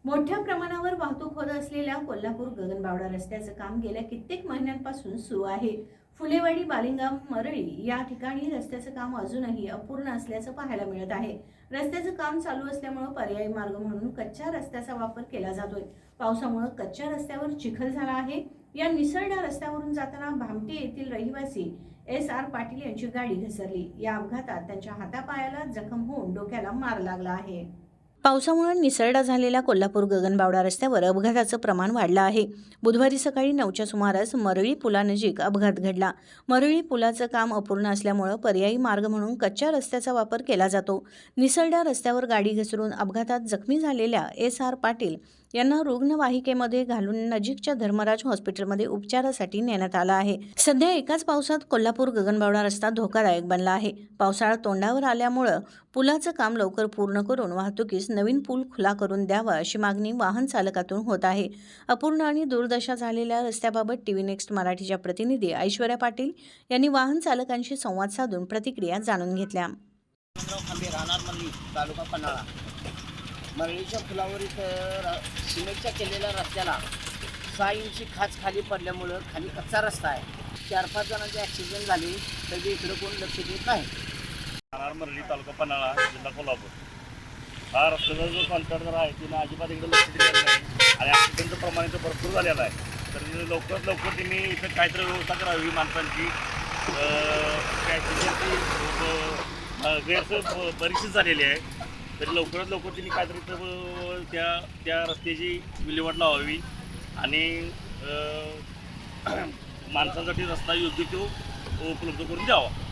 मोठ्या प्रमाणावर वाहतूक होत असलेल्या कोल्हापूर गगनबावडा रस्त्याचं काम गेल्या कित्येक महिन्यांपासून सुरू आहे. फुलेवाडी बालिंगाम मरळी या ठिकाणी रस्त्याचं काम अजूनही अपूर्ण असल्याचं पाहायला मिळत आहे. रस्त्याचं काम चालू असल्यामुळे पर्यायी मार्ग म्हणून कच्च्या रस्त्याचा वापर केला जातोय. पावसामुळे कच्च्या रस्त्यावर चिखल झाला आहे. या निसरड्या रस्त्यावरून जाताना भामटे येथील रहिवासी SR पाटील यांची गाडी घसरली. या अपघातात त्यांच्या हातापायाला जखम होऊन डोक्याला मार लागला आहे. पावसामुळे निसरडा झालेल्या कोल्हापूर गगनबावडा रस्त्यावर अपघाताचं प्रमाण वाढलं आहे. बुधवारी सकाळी 9च्या सुमारास मरळी पुलानजीक अपघात घडला. मरळी पुलाचं काम अपूर्ण असल्यामुळे पर्यायी मार्ग म्हणून कच्च्या रस्त्याचा वापर केला जातो. निसरड्या रस्त्यावर गाडी घसरून अपघातात जखमी झालेल्या SR पाटील यांना रुग्णवाहिकेमध्ये घालून नजीकच्या धर्मराज हॉस्पिटलमध्ये उपचारासाठी नेण्यात आलं आहे. सध्या एकाच पावसात कोल्हापूर गगनबावडा रस्ता धोकादायक बनला आहे. पावसाळा तोंडावर आल्यामुळं पुलाचं काम लवकर पूर्ण करून वाहतुकीस नवीन पूल खुला करून द्यावा अशी मागणी वाहन चालकातून होत आहे. अपूर्ण आणि दुर्दशा झालेल्या रस्त्याबाबत टीव्ही नेक्स्ट मराठीच्या प्रतिनिधी ऐश्वर्या पाटील यांनी वाहन चालकांशी संवाद साधून प्रतिक्रिया जाणून घेतल्या. तालुका पन्हाळा मरळीच्या पुलावर इथं सिमेंटच्या केलेल्या रस्त्याला 6 इंची खाच खाली पडल्यामुळं खाली कच्चा रस्ता आहे. 4-5 जणांचे ॲक्सिडेंट झाले तरी इकडं कोण लक्ष देत नाही. मरळी तालुका पन्हाळा जिल्हा कोल्हापूर हा रस्त्याचा जो कॉन्ट्रॅक्टर आहे तिने अजिबात इकडे लक्ष दिलेलं नाही आणि ॲक्सिडेंटचं प्रमाण इथं भरपूर झालेलं आहे. तर लवकरात लवकर त्यांनी इथं काहीतरी व्यवस्था करावी माणसांची. ॲक्सिडेंटची गैरसोय बरीचशी झालेली आहे. तरी लवकरात लवकर त्यांनी काहीतरी त्या रस्त्याची विल्हेवाट लावावी आणि माणसांसाठी रस्ता योग्य तो उपलब्ध करून द्यावा.